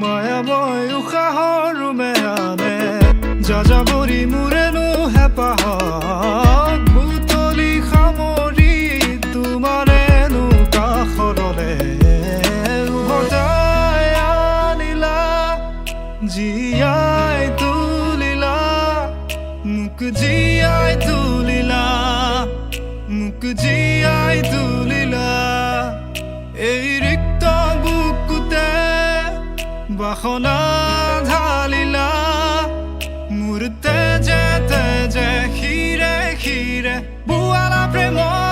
মায়াময় উশাহৰ মেয়ানে যাযাবৰী মোৰেনো হেঁপাহক বুটলি সামৰি তোমাৰেনো কাষৰলে উভতাই আনিলা জীয়াই তুলিলা মোক জীয়াই তুলিলা মোক জীয়াই তুলিলা এই ৰিক্ত বুকুতে বাসনা ঢালিলা মোৰ তেজে তেজে শিৰে শিৰে বুৱালা প্ৰেমৰ